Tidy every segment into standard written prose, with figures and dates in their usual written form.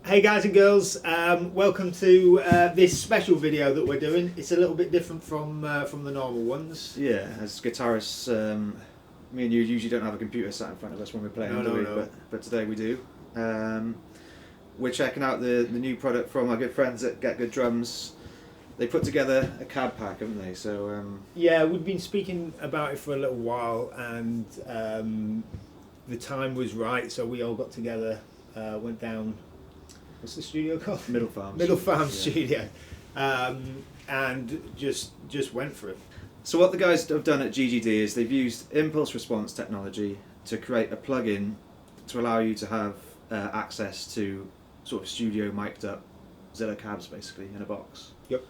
Hey guys and girls, welcome to this special video that we're doing. It's a little bit different from the normal ones. Yeah, as guitarists, me and you usually don't have a computer sat in front of us when we're playing, No. But today we do. We're checking out the new product from our good friends at Get Good Drums. They put together a cab pack, haven't they? So yeah, we've been speaking about it for a little while, and the time was right, so we all got together, went down. What's the studio called? Middle Farm. Middle Farm Studio, and just went for it. So what the guys have done at GGD is they've used impulse response technology to create a plug-in to allow you to have access to sort of studio mic'd up Zilla cabs basically in a box. Yep.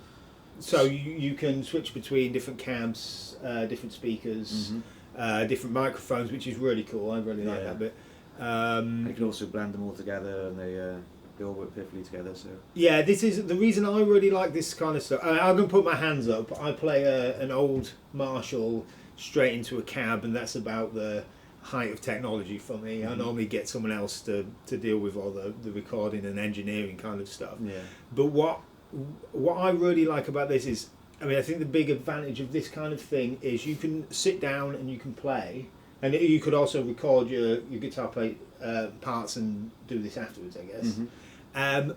So you can switch between different cabs, different speakers, different microphones, which is really cool. I really like that bit. You can also blend them all together, and they all work perfectly together. So yeah, this is the reason I really like this kind of stuff. I'm going to put my hands up. I play an old Marshall straight into a cab, and that's about the height of technology for me. I normally get someone else to deal with all the recording and engineering kind of stuff. yeah, But what I really like about this is, I mean, I think the big advantage of this kind of thing is you can sit down and you can play, and you could also record your guitar play parts and do this afterwards, I guess.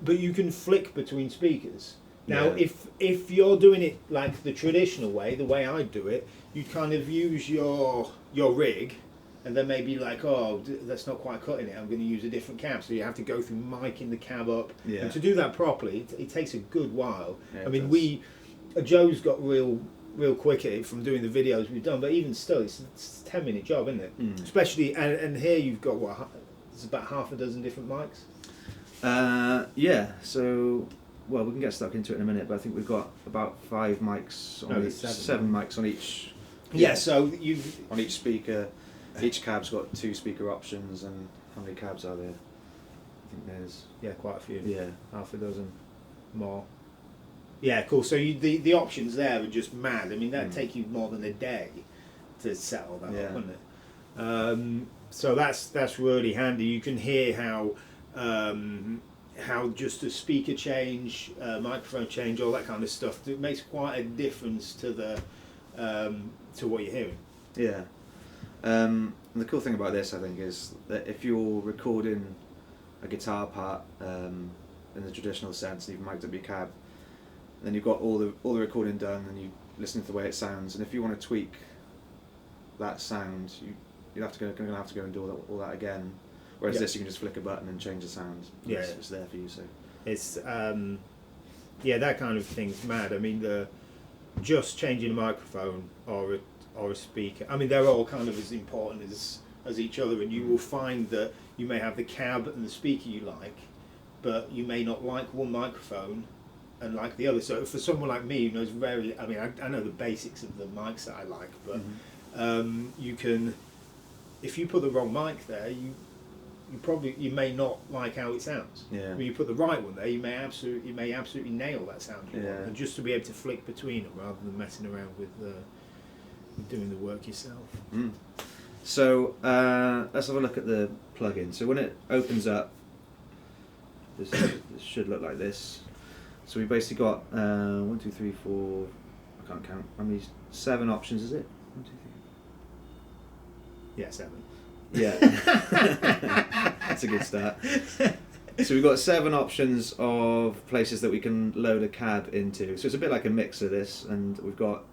But you can flick between speakers. Now, if you're doing it like the traditional way, the way I do it, you kind of use your rig, and then maybe like, oh, that's not quite cutting it, I'm going to use a different cab. So you have to go through micing the cab up. Yeah. And to do that properly, it takes a good while. Yeah, I mean, Joe's got real quick at it from doing the videos we've done, but even still, it's a 10-minute job, isn't it? Especially, and here you've got, what, it's about half a dozen different mics? Yeah, so, well, we can get stuck into it in a minute, but I think we've got about 5 mics on seven mics on each. Yeah, so on each speaker. Each cab's got 2 speaker options, and how many cabs are there? I think there's quite a few. Yeah, half a dozen more. Yeah, cool. So the options there are just mad. I mean, that'd take you more than a day to set all that up, wouldn't it? So that's really handy. You can hear how just a speaker change, microphone change, all that kind of stuff. It makes quite a difference to to what you're hearing. Yeah. And the cool thing about this, I think, is that if you're recording a guitar part in the traditional sense, and you've mic'd up your cab, then you've got all the recording done, and you listen to the way it sounds. And if you want to tweak that sound, you're going to have to go and do all that again. Whereas this, you can just flick a button and change the sound. It's there for you. So it's that kind of thing's mad. I mean, just changing a microphone or a speaker, I mean, they're all kind of as important as each other, and you will find that you may have the cab and the speaker you like, but you may not like one microphone and like the other. So for someone like me who knows I know the basics of the mics that I like, but you can, if you put the wrong mic there, you may not like how it sounds. Yeah. When you put the right one there, you may absolutely nail that sound you want. And just to be able to flick between them rather than messing around with doing the work yourself. So let's have a look at the plugin. So when it opens up, this should look like this. So we've basically got 1, 2, 3, 4. I can't count. How many? 7 options, is it? 1, 2, 3. Yeah, 7. Yeah, that's a good start. So we've got 7 options of places that we can load a cab into. So it's a bit like a mixer, this, and we've got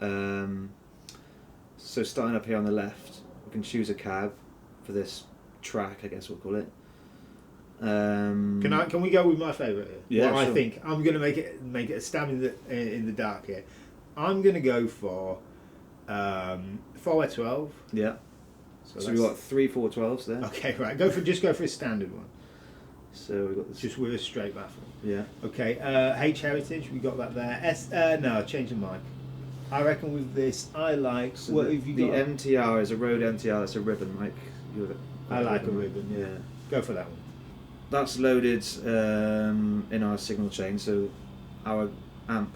so starting up here on the left, we can choose a cab for this track, I guess we'll call it. Can we go with my favourite here? Yeah, well, sure. I think I'm going to make it a stab in the dark here. I'm going to go for 4x12. Yeah. So we've got 3 412s there. Okay, right. Just go for a standard one. So we've got this. Just with a straight baffle. Yeah. Okay. H Heritage, we got that there. No, change the mic. I reckon with this, I like. So what have you the got? MTR is a Rode MTR. That's a ribbon mic. I like a ribbon. Yeah. Go for that one. That's loaded in our signal chain. So our amp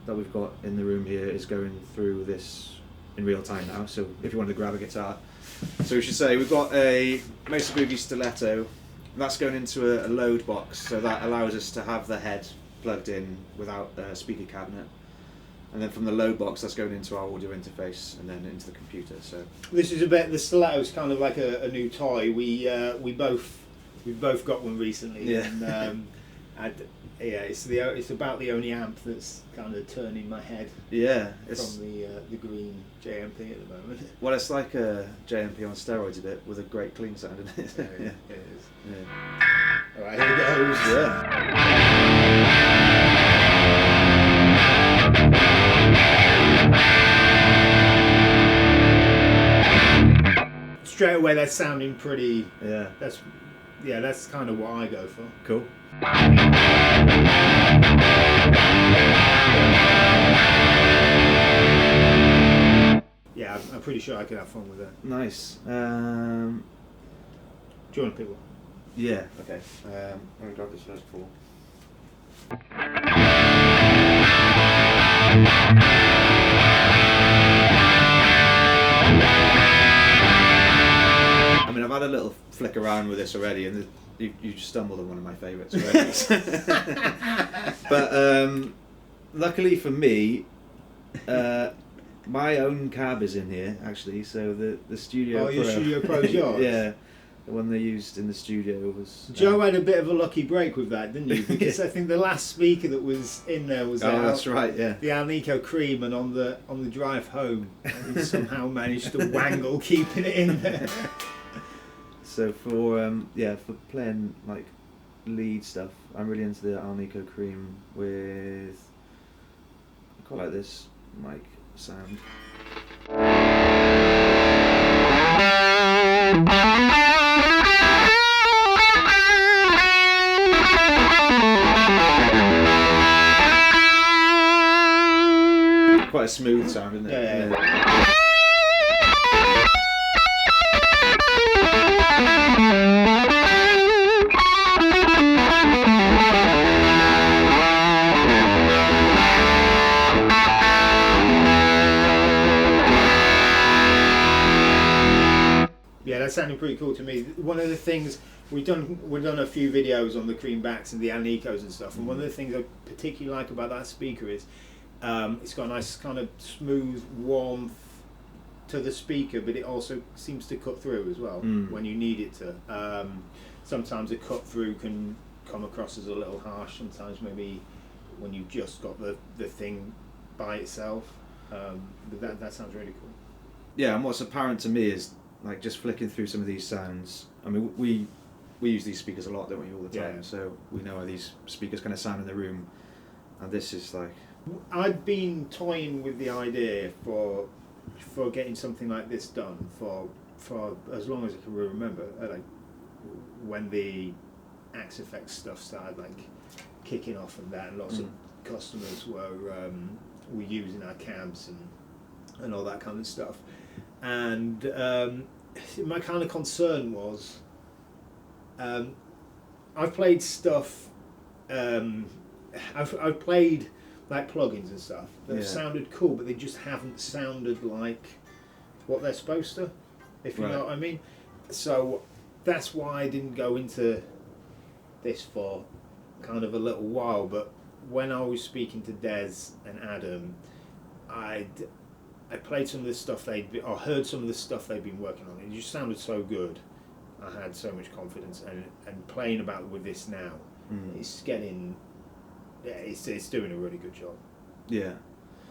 that we've got in the room here is going through this in real time now. So if you wanted to grab a guitar, so we should say we've got a Mesa Boogie Stiletto that's going into a load box, so that allows us to have the head plugged in without a speaker cabinet. And then from the load box, that's going into our audio interface and then into the computer. So this is a bit. The Stiletto's kind of like a new toy. We both got one recently. Yeah. It's about the only amp that's kind of turning my head. Yeah, from the green JMP at the moment. Well, it's like a JMP on steroids a bit with a great clean sound in it. Yeah, it is. Yeah. All right, here it goes. Straight away, they're sounding pretty. Yeah. That's kind of what I go for. Cool. Yeah, I'm pretty sure I could have fun with that. Nice. Do you want to pick one? Yeah. Okay. I'm gonna grab this first ball. I mean, I've had a little flick around with this already, and you stumbled on one of my favourites already. But luckily for me, my own cab is in here actually. So the Studio Pro. Oh, your Studio Pro's yours? Yeah. The one they used in the studio was... Joe had a bit of a lucky break with that, didn't you? Because I think the last speaker that was in there was that's right, yeah. The Alnico Cream, and on the drive home, we somehow managed to wangle keeping it in there. So for playing like lead stuff, I'm really into the Alnico Cream with... I quite like this mic sound. Quite a smooth sound, isn't it? Yeah. Yeah, that sounded pretty cool to me. One of the things we've done a few videos on the cream backs and the Alnicos and stuff, and one of the things I particularly like about that speaker is it's got a nice kind of smooth warmth to the speaker, but it also seems to cut through as well when you need it to. Sometimes a cut through can come across as a little harsh. Sometimes maybe when you've just got the thing by itself. But that sounds really cool. Yeah, and what's apparent to me is like just flicking through some of these sounds. I mean, we use these speakers a lot, don't we, all the time? Yeah. So we know how these speakers kind of sound in the room, and this is like... I'd been toying with the idea for getting something like this done for as long as I can remember. Like when the Axe Effects stuff started like kicking off and that, and lots of customers were using our cabs and all that kind of stuff. And my kind of concern was I've played stuff. I've played like plugins and stuff that have sounded cool, but they just haven't sounded like what they're supposed to, if you know what I mean. So that's why I didn't go into this for kind of a little while. But when I was speaking to Des and Adam, I played some of the stuff or heard some of the stuff they'd been working on. It just sounded so good. I had so much confidence, and playing about with this now, it's getting. Yeah, it's doing a really good job. Yeah.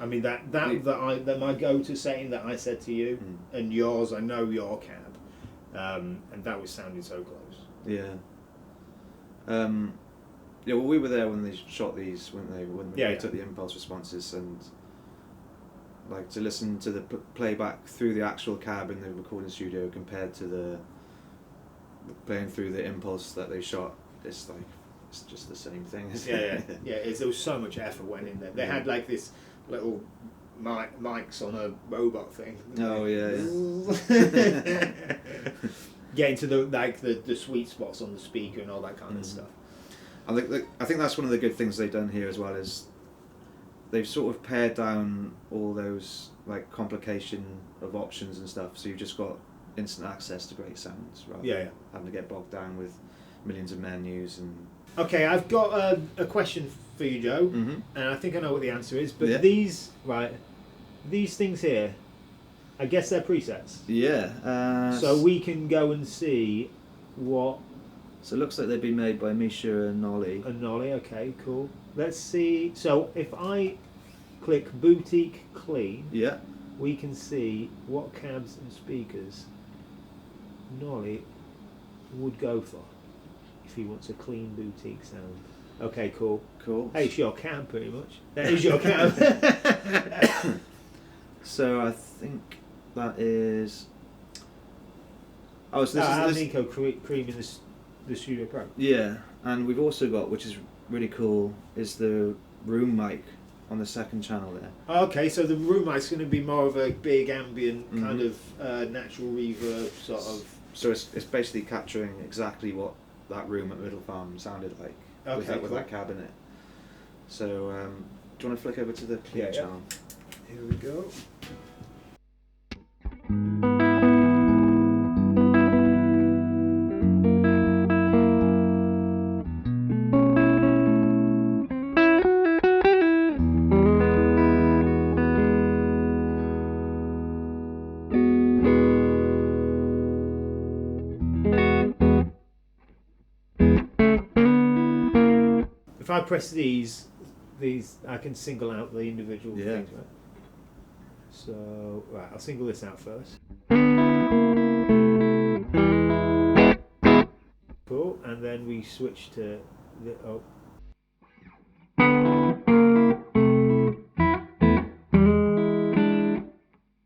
I mean that my go-to setting that I said to you and yours, I know your cab, and that was sounding so close. Yeah. Yeah. Well, we were there when they shot these, weren't they? When they took the impulse responses, and like to listen to the playback through the actual cab in the recording studio compared to the playing through the impulse that they shot. It's like. It's just the same thing. There was so much effort went in there. They had like this little mics on a robot thing. Oh yeah. Getting to the sweet spots on the speaker and all that kind of stuff. I think that's one of the good things they've done here as well, is they've sort of pared down all those like complication of options and stuff. So you've just got instant access to great sounds rather than having to get bogged down with millions of menus and. Okay, I've got a question for you, Joe, Mm-hmm. and I think I know what the answer is. But Yeah. these things here, I guess they're presets. Yeah. So we can go and see what. So it looks like they've been made by Misha and Nolly. A Nolly, okay, cool. Let's see. So if I click Boutique Clean, Yeah. we can see what cabs and speakers Nolly would go for if he wants a clean boutique sound. Okay, cool. Cool. Hey, it's your cab, pretty much. That is your cab. So I think that is. Oh, so this is Alnico cream in the Studio Pro. Yeah, and we've also got, which is really cool, is the room mic on the second channel there. Okay, so the room mic's going to be more of a big ambient Mm-hmm. kind of natural reverb sort of. So it's basically capturing exactly what that room at Middle Farm sounded like with Okay, with cool. that cab in it. So do you want to flick over to the clean Yeah. channel? Here we go. If I press these I can single out the individual Yeah. things, right? So, right, I'll single this out first. Cool, and then we switch to the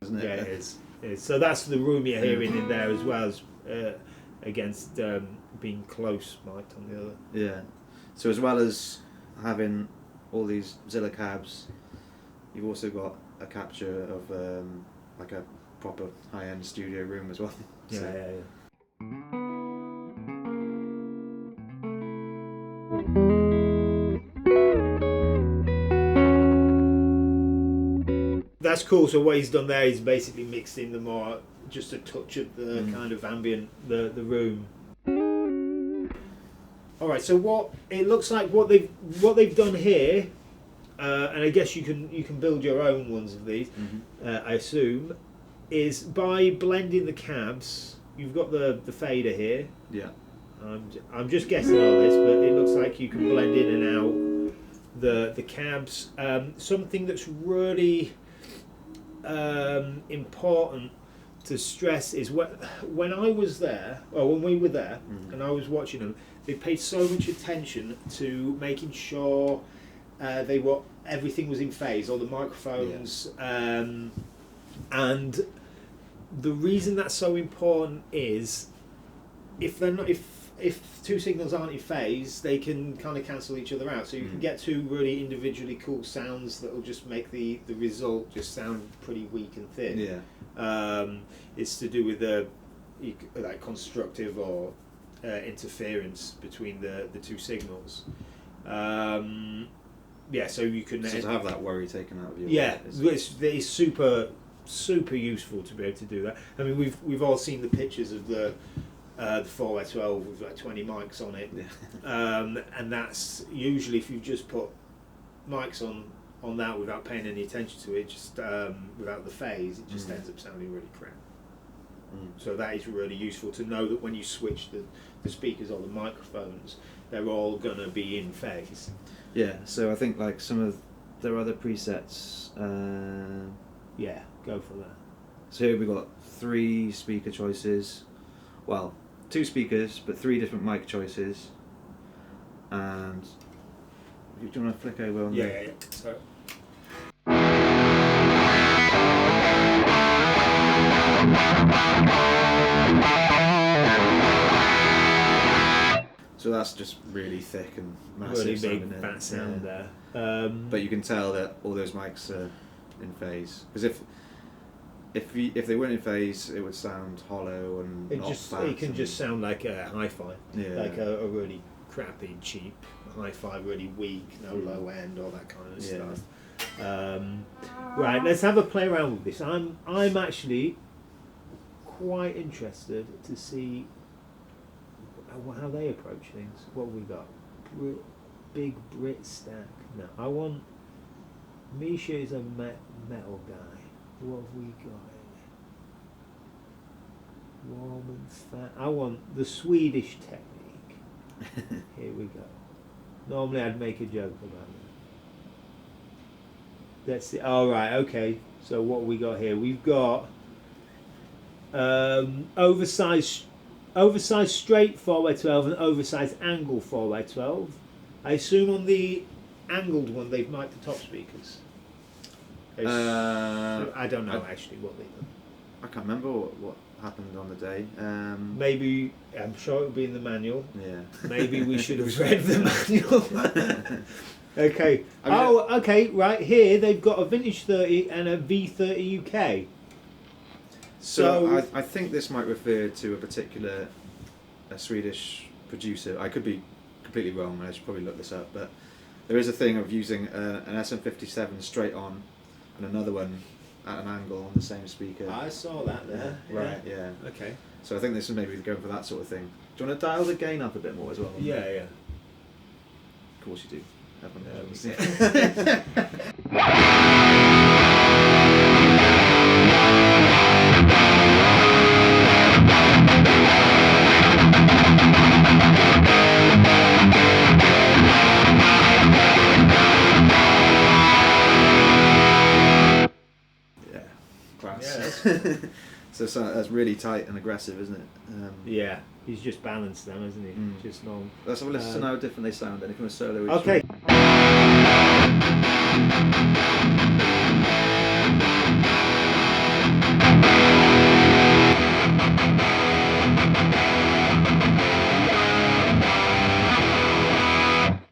Isn't it? yeah, it is. So that's the room you're hearing in there as well as against being close mic'd on the other. Yeah. So as well as having all these Zilla cabs, you've also got a capture of like a proper high-end studio room as well. Yeah, So- yeah, yeah. That's cool. So what he's done there is basically mixed in the more, just a touch of the kind of ambient, the room. All right. So what it looks like, what they've done here, and I guess you can build your own ones of these. I assume, is by blending the cabs. You've got the fader here. Yeah. I'm just guessing on this, but it looks like you can blend in and out the cabs. Something that's really important to stress is when I was there, or when we were there, and I was watching them, they paid so much attention to making sure everything was in phase, all the microphones, and the reason that's so important is if they're not, if two signals aren't in phase, they can kind of cancel each other out. So you can get two really individually cool sounds that will just make the result just sound pretty weak and thin. Yeah. It's to do with like constructive or interference between the two signals. Yeah, so you can So to have that worry taken out of you. yeah, it's super useful to be able to do that. I mean, we've all seen the pictures of the 4x12 with like 20 mics on it, and that's usually if you just put mics on that without paying any attention to it, just without the phase, it just ends up sounding really crap. So that is really useful to know that when you switch the speakers or the microphones, they're all gonna be in phase. Yeah, so I think like some of their other presets. Yeah, go for that. So here we've got 3 speaker choices. Well, 2 speakers, but 3 different mic choices. And do you want to flick over on yeah. So. So that's just really thick and massive. Really sounding big it. fat sound there. But you can tell that all those mics are in phase. Because if they weren't in phase, it would sound hollow and It not just fat it can and- just sound like a hi-fi, Yeah. like a really crappy, cheap hi-fi, really weak, no low end, all that kind of stuff. Right, let's have a play around with this. I'm actually quite interested to see how they approach things. What have we got? Big Brit stack. No, I want. Misha is a metal guy. What have we got? Warm and fat. I want the Swedish technique. Here we go. Normally I'd make a joke about that. That's it. All right. Okay. So what we got here? We've got oversized straight 4x12 and oversized angle 4x12. I assume on the angled one they've mic'd the top speakers. I don't know actually what they done. I can't remember what happened on the day. Maybe, I'm sure it'll be in the manual. Yeah. Maybe we should have read the manual. Okay. Okay. Right here they've got a vintage 30 and a V30 UK. So I think this might refer to a particular Swedish producer. I could be completely wrong. I should probably look this up. But there is a thing of using an SM57 straight on and another one at an angle on the same speaker. I saw that there. Right. Yeah. Okay. So I think this is maybe going for that sort of thing. Do you want to dial the gain up a bit more as well? Yeah. Of course you do. Class. Yeah, so that's really tight and aggressive, isn't it? Yeah, he's just balanced them, isn't he? Just normal. Let's have a listen to how different they sound. Anything with solo. Okay.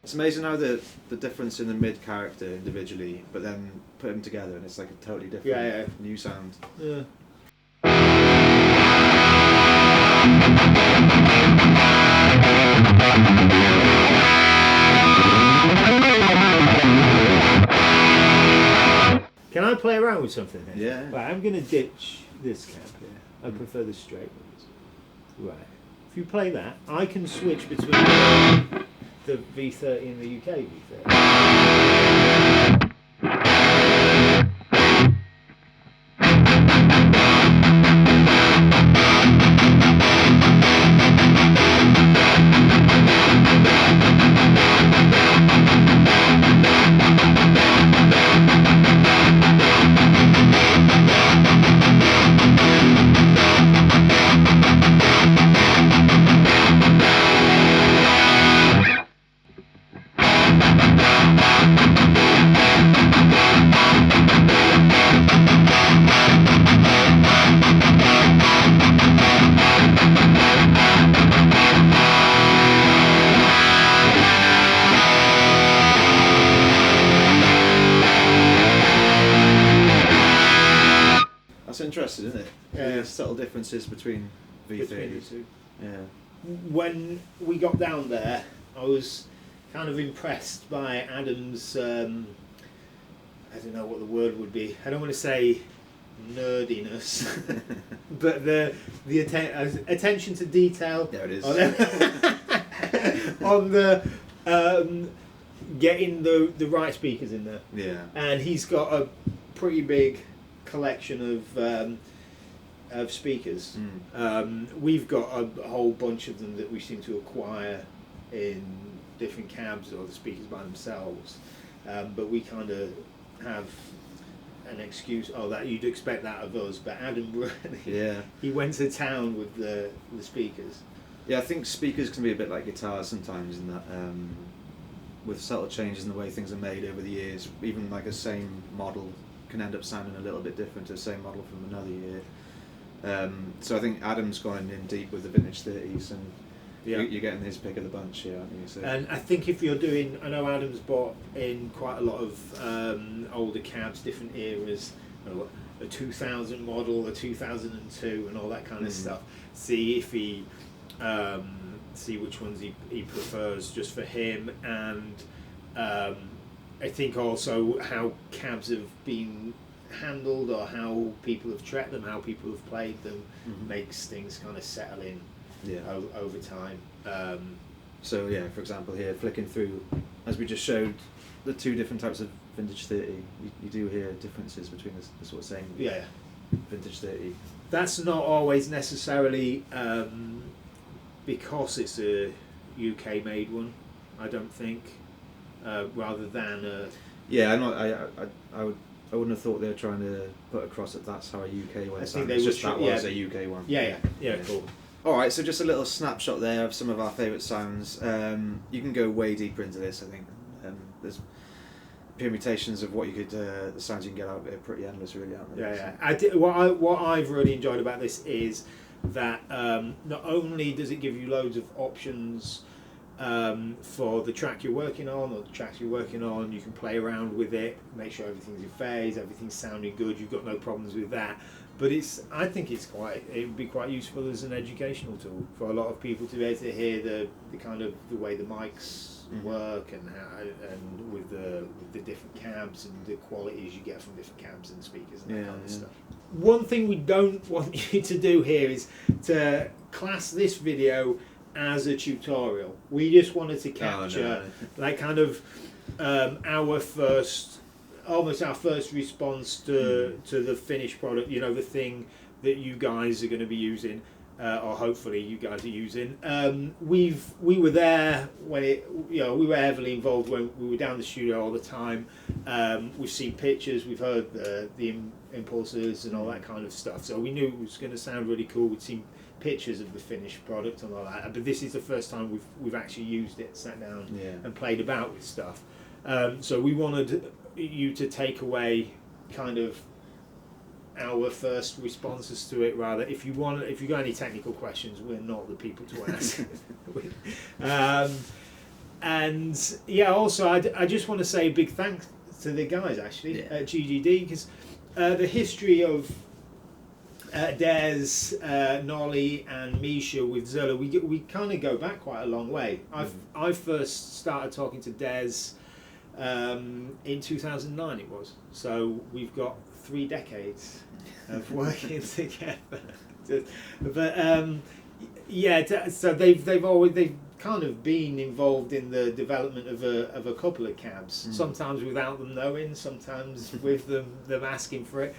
It's amazing how the difference in the mid character individually, but then put them together and it's like a totally different new sound. Yeah. Can I play around with something here? Yeah. Right, I'm going to ditch this cab here. I prefer the straight ones. Right. If you play that, I can switch between the V30 and the UK V30. Interesting, isn't it? Yeah. Subtle differences between V30s. Yeah. When we got down there, I was kind of impressed by Adam's. I don't know what the word would be. I don't want to say nerdiness, but the attention to detail. There it is. On the getting the right speakers in there. Yeah. And he's got a pretty big collection of speakers. We've got a whole bunch of them that we seem to acquire in different cabs or the speakers by themselves, but we kind of have an excuse. Oh, that you'd expect that of us, but Adam really, he went to town with the speakers. Yeah, I think speakers can be a bit like guitars sometimes in that with subtle changes in the way things are made over the years, even like a same model can end up sounding a little bit different to the same model from another year. So I think Adam's gone in deep with the vintage 30s, and you're getting his pick of the bunch here, aren't you? So. And I think if you're doing, I know Adam's bought in quite a lot of older cabs, different eras, a 2000 model, a 2002, and all that kind of stuff. See if he, see which ones he prefers just for him, and I think also how cabs have been handled or how people have treated them, how people have played them, makes things kind of settle in. over time. So yeah, for example here, flicking through, as we just showed, the two different types of vintage 30, you do hear differences between the sort of same vintage 30. That's not always necessarily because it's a UK made one, I don't think, rather than I wouldn't have thought they were trying to put across that that's how a UK one sounds. It's just that was a UK one. Yeah, cool. Alright, so just a little snapshot there of some of our favourite sounds. You can go way deeper into this, I think. There's permutations of what you could, the sounds you can get out of it are pretty endless, really, aren't they? What I've really enjoyed about this is that not only does it give you loads of options for the track you're working on or the tracks you're working on, you can play around with it, make sure everything's in phase, everything's sounding good, you've got no problems with that. But I think it would be quite useful as an educational tool for a lot of people to be able to hear the kind of the way the mics work and how, and with the different cabs and the qualities you get from different cabs and speakers and that kind of stuff. One thing we don't want you to do here is to class this video as a tutorial. We just wanted to capture like kind of our first response to the finished product, you know, the thing that you guys are going to be using, or hopefully you guys are using. We were there when we were heavily involved when we were down the studio all the time. We've seen pictures, we've heard the impulses and all that kind of stuff, so we knew it was going to sound really cool. We'd seen pictures of the finished product and all that, but this is the first time we've actually used it, sat down and played about with stuff. So we wanted you to take away kind of our first responses to it. Rather, if you got any technical questions, we're not the people to ask. And yeah, also I just want to say a big thanks to the guys actually at GGD, because the history of Des, Nolly and Misha with Zilla, we kind of go back quite a long way. I first started talking to Des in 2009 it was, so we've got 3 decades of working together. But so they've kind of been involved in the development of a couple of cabs, sometimes without them knowing, sometimes with them asking for it.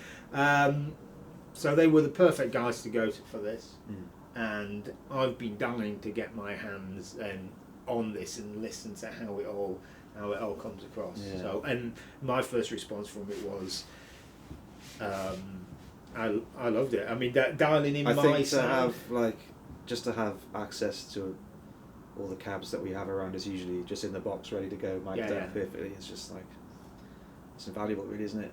So they were the perfect guys to go to for this, and I've been dying to get my hands on this and listen to how it all comes across. So, and my first response from it was, I loved it. I mean, dialing in my sound. To have access to all the cabs that we have around is usually just in the box, ready to go, mic'd up perfectly. It's just like, it's invaluable, really, isn't it?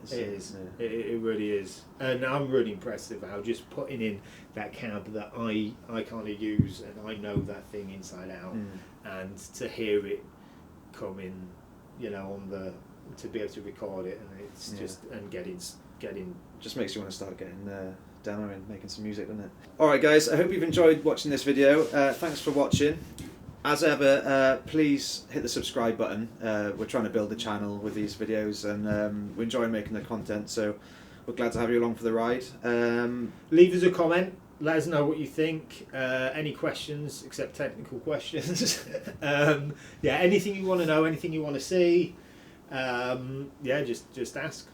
It really is, and I'm really impressed with how just putting in that cab that I kind of use and I know that thing inside out, and to hear it come in, you know, to be able to record it, and it's just and getting just makes you want to start getting demo and making some music, doesn't it? Alright guys, I hope you've enjoyed watching this video. Thanks for watching. As ever, please hit the subscribe button. We're trying to build the channel with these videos, and we're enjoying making the content, so we're glad to have you along for the ride. Leave us a comment, let us know what you think, any questions except technical questions. Anything you want to know, anything you want to see, just ask.